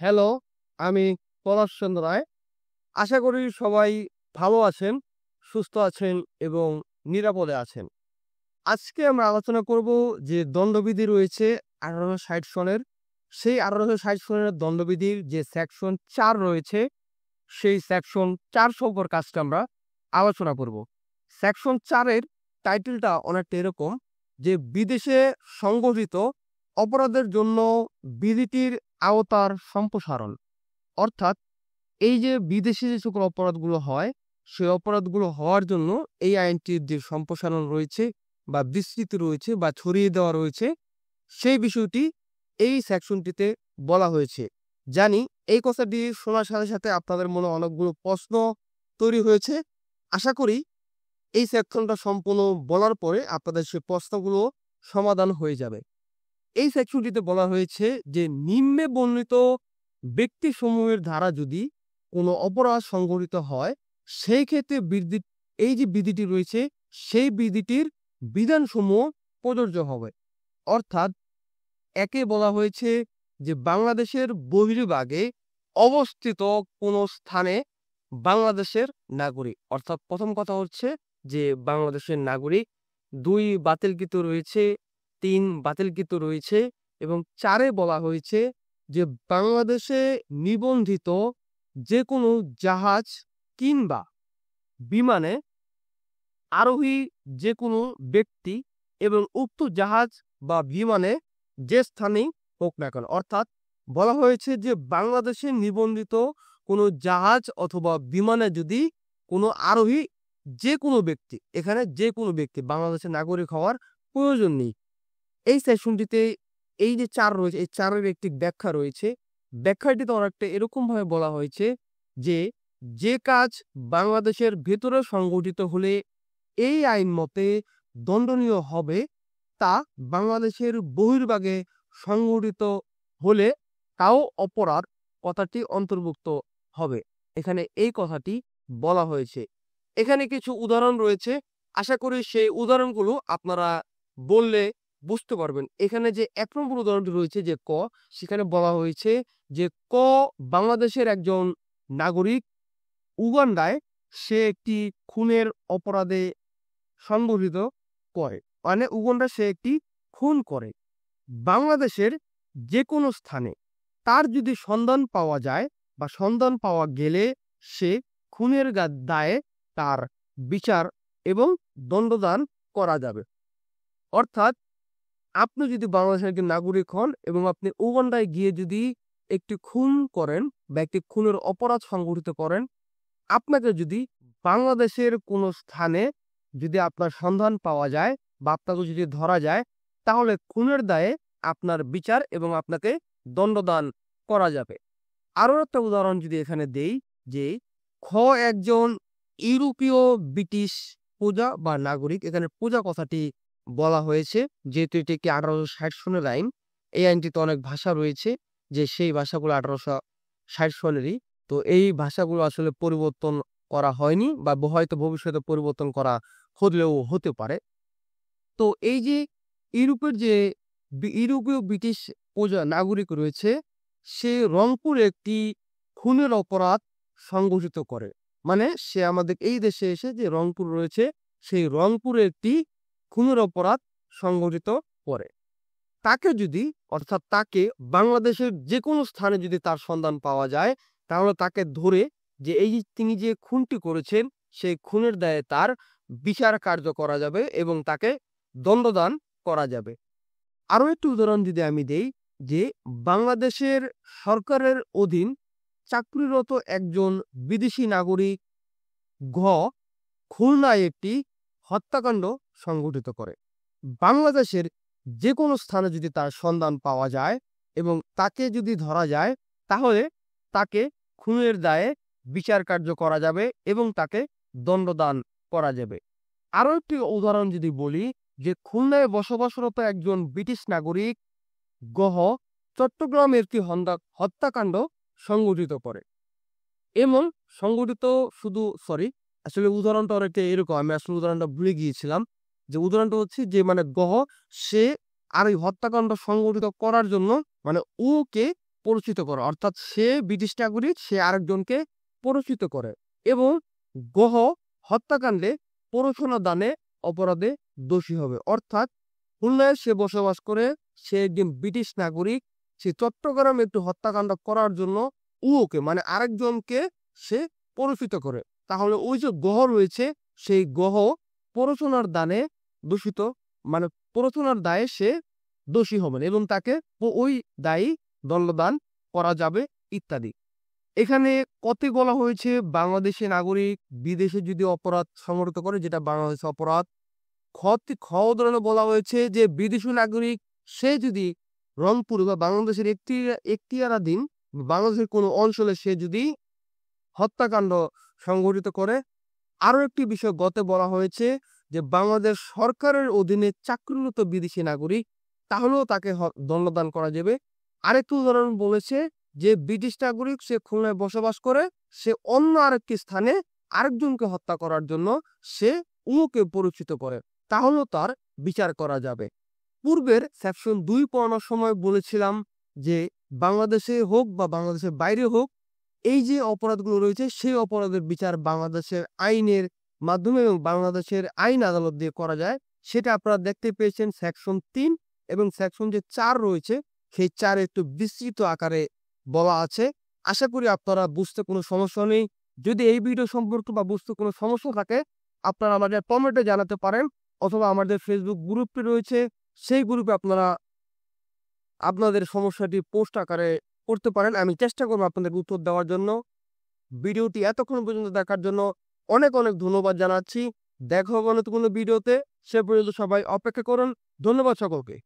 Hello, আমি পলাশচন্দ্র রায়। আশা করি সবাই ভালো আছেন, সুস্থ আছেন এবং নিরাপদে আছেন। আজকে আমরা আলোচনা করব যে দণ্ডবিধি রয়েছে ১৮৬০ সনের। সেই ১৮৬০ সনের দণ্ডবিধির যে সেকশন ৪ রয়েছে, সেই সেকশন ৪ সম্পর্কে আজকে আমরা আলোচনা করব। সেকশন ৪ এর টাইটেলটা অনেকটা এরকম যে বিদেশে সংঘটিত অপরাধের জন্য বিধিটির আওতার সম্প্রসারণ। অর্থাৎ এই যে বিদেশে যে সকল অপরাধগুলো হয়, সেই অপরাধগুলো হওয়ার জন্য এই আইনটির যে সম্প্রসারণ রয়েছে বা বিস্তৃতি রয়েছে বা ছড়িয়ে দেওয়া রয়েছে, সেই বিষয়টি এই সেকশনটিতে বলা হয়েছে। জানি এই কথাটি শোনার সাথে, সাথে আপনাদের মনে অনেকগুলো প্রশ্ন তৈরি হয়েছে। আশা করি এই সেকশনটা সম্পূর্ণ বলার পরে আপনাদের সেই প্রশ্নগুলো সমাধান হয়ে যাবে। এই সেকশনটিতে বলা হয়েছে যে নিম্নে বর্ণিত ব্যক্তিসমূহের দ্বারা যদি কোনো অপরাধ সংঘটিত হয়, সেই ক্ষেত্রে এই যে বিধিটি রয়েছে, সেই বিধিটির বিধানসমূহ প্রযোজ্য হবে। অর্থাৎ একে বলা হয়েছে যে বাংলাদেশের বহির্ভাগে অবস্থিত কোনো স্থানে বাংলাদেশের নাগরিক, অর্থাৎ প্রথম কথা হচ্ছে যে বাংলাদেশের নাগরিক। ২ বাতিলকৃত রয়েছে, ৩ বাতিলকৃত রয়েছে এবং ৪ এ বলা হয়েছে যে বাংলাদেশে নিবন্ধিত যে কোনো জাহাজ কিংবা বিমানে আরোহী যে কোনো ব্যক্তি এবং উক্ত জাহাজ বা বিমানে যে স্থানেই হোক না কেন, অর্থাৎ বলা হয়েছে যে বাংলাদেশে নিবন্ধিত কোনো জাহাজ অথবা বিমানে যদি কোনো আরোহী যে কোনো ব্যক্তি, এখানে যে কোনো ব্যক্তি বাংলাদেশের নাগরিক হওয়ার প্রয়োজন নেই। এই সেকশনটিতে এই যে ৪ রয়েছে, এই ৪ এর একটি ব্যাখ্যা রয়েছে। ব্যাখ্যাটিতে অনেকটা এরকমভাবে বলা হয়েছে যে, যে কাজ বাংলাদেশের ভেতরে সংঘটিত হলে এই আইন মতে দণ্ডনীয় হবে, তা বাংলাদেশের বহির্ভাগে সংঘটিত হলে তাও অপরাধ কথাটি অন্তর্ভুক্ত হবে। এখানে এই কথাটি বলা হয়েছে। এখানে কিছু উদাহরণ রয়েছে। আশা করি সেই উদাহরণগুলো আপনারা বললে বুঝতে পারবেন। এখানে যে ১ নম্বর উদাহরণটি রয়েছে যে ক, সেখানে বলা হয়েছে যে ক বাংলাদেশের একজন নাগরিক উগান্ডায় সে একটি খুনের অপরাধে সংঘটিত করে। মানে উগান্ডায় সে একটি খুন করে। বাংলাদেশের যে কোনো স্থানে তার যদি সন্ধান পাওয়া যায় বা সন্ধান পাওয়া গেলে সে খুনের দায়ে তার বিচার এবং দণ্ডদান করা যাবে। অর্থাৎ আপনি যদি বাংলাদেশের একজন নাগরিক হন এবং আপনি উগান্ডায় গিয়ে যদি একটি খুন করেন বা একটি খুনের অপরাধ সংঘটিত করেন, আপনাকে যদি বাংলাদেশের কোনো স্থানে যদি আপনার সন্ধান পাওয়া যায় বা আপনাকে যদি ধরা যায়, তাহলে খুনের দায়ে আপনার বিচার এবং আপনাকে দণ্ডদান করা যাবে। আরো একটা উদাহরণ যদি এখানে দেই যে খ একজন ইউরোপীয় ব্রিটিশ প্রজা বা নাগরিক, এখানে প্রজা কথাটি বলা হয়েছে যেহেতু এটি একটি ১৮৬০ সনের আইন। এই আইনটিতে অনেক ভাষা রয়েছে, যে সেই ভাষাগুলো ১৮৬০ সনেরই। তো এই ভাষাগুলো আসলে পরিবর্তন করা হয়নি বা হয়তো ভবিষ্যতে পরিবর্তন করা হলেও হতে পারে। তো এই যে ইউরোপের যে ইউরোপীয় ব্রিটিশ প্রজা নাগরিক রয়েছে, সে রংপুরে একটি খুনের অপরাধ সংঘটিত করে। মানে সে আমাদের এই দেশে এসে যে রংপুর রয়েছে, সেই রংপুরে একটি খুনের অপরাধ সংঘটিত করে। তাকে যদি, অর্থাৎ তাকে বাংলাদেশের যে কোনো স্থানে যদি তার সন্ধান পাওয়া যায়, তাহলে তাকে ধরে যে এই যে তিনি যে খুনটি করেছেন, সেই খুনের দায়ে তার বিচার কার্য করা যাবে এবং তাকে দণ্ডদান করা যাবে। আরো একটি উদাহরণ যদি আমি দেই যে বাংলাদেশের সরকারের অধীন চাকরিরত একজন বিদেশি নাগরিক ঘ খুলনায় একটি হত্যাকাণ্ড সংঘটিত করে। বাংলাদেশের যে কোনো স্থানে যদি তার সন্ধান পাওয়া যায় এবং তাকে যদি ধরা যায়, তাহলে তাকে খুনের দায়ে বিচার কার্য করা যাবে এবং তাকে দণ্ডদান করা যাবে। আরো একটি উদাহরণ যদি বলি যে খুলনায় বসবাসরত একজন ব্রিটিশ নাগরিক গহ চট্টগ্রামে একটি হত্যাকাণ্ড সংঘটিত করে এবং সংঘটিত শুধু আসলে উদাহরণটা অনেকটা এরকম, আমি আসলে উদাহরণটা ভুলে গিয়েছিলাম। যে উদাহরণটা হচ্ছে যে মানে গহ সে আর এই হত্যাকাণ্ড সংঘটিত করার জন্য মানে ওকে পরিচিত করে, অর্থাৎ সে ব্রিটিশ নাগরিক, সে আরেকজনকে পরিচিত করে। এবং গহ হত্যাকাণ্ডে প্ররোচনা দানে অপরাধে দোষী হবে। অর্থাৎ খুলনায় সে বসবাস করে, সে একজন ব্রিটিশ নাগরিক, সে চট্টগ্রামে একটু হত্যাকাণ্ড করার জন্য উহকে মানে আরেকজনকে সে পরিচিত করে, তাহলে ওই যে গহ রয়েছে সেই গহ প্ররোচনার দানে দূষিত, মানে প্ররোচনার দায়ে সে দোষী হবেন এবং তাকে ওই দায়ী দণ্ডদান করা যাবে ইত্যাদি। এখানে কতে বলা হয়েছে বাংলাদেশি নাগরিক বিদেশে যদি অপরাধ সংঘটিত করে, যেটা বাংলাদেশ অপরাধ। খ উদাহরণে বলা হয়েছে যে বিদেশি নাগরিক সে যদি রংপুর বা বাংলাদেশের এখতিয়ারাধীন বাংলাদেশের কোনো অঞ্চলে সে যদি হত্যাকাণ্ড সংঘটিত করে। আরো একটি বিষয় গতে বলা হয়েছে যে বাংলাদেশ সরকারের অধীনে চাকরিরত বিদেশি নাগরিক, তাহলেও তাকে দণ্ডদান করা যাবে। আরেকটি উদাহরণ বলেছে যে ব্রিটিশ নাগরিক, সে খুলনায় বসবাস করে, সে অন্য আরেকটি স্থানে আরেকজনকে হত্যা করার জন্য সে উহকে পরিচিত করে, তাহলেও তার বিচার করা যাবে। পূর্বের সেকশন 2 পড়ানোর সময় বলেছিলাম যে বাংলাদেশে হোক বা বাংলাদেশের বাইরে হোক, এই যে অপরাধগুলো রয়েছে সেই অপরাধের বিচার বাংলাদেশের আইনের মাধ্যমে এবং বাংলাদেশের আইন আদালত দিয়ে করা যায়। সেটা আপনারা দেখতে পেয়েছেন সেকশন 3 এবং সেকশন যে 4 রয়েছে সেই 4 একটু বিস্তৃত আকারে বলা আছে। আশা করি আপনারা বুঝতে কোনো সমস্যা নেই। যদি এই ভিডিও সম্পর্কে বা বুঝতে কোনো সমস্যা থাকে আপনারা আমাদের কমেন্টে জানাতে পারেন, অথবা আমাদের ফেসবুক গ্রুপটি রয়েছে সেই গ্রুপে আপনারা আপনাদের সমস্যাটি পোস্ট আকারে করতে পারেন। আমি চেষ্টা করব আপনাদের উত্তর দেওয়ার জন্য। ভিডিওটি এতক্ষণ পর্যন্ত দেখার জন্য অনেক অনেক ধন্যবাদ জানাচ্ছি। দেখা হবে নতুন কোনো ভিডিওতে। সে পর্যন্ত সবাই অপেক্ষা করুন। ধন্যবাদ সকলকে।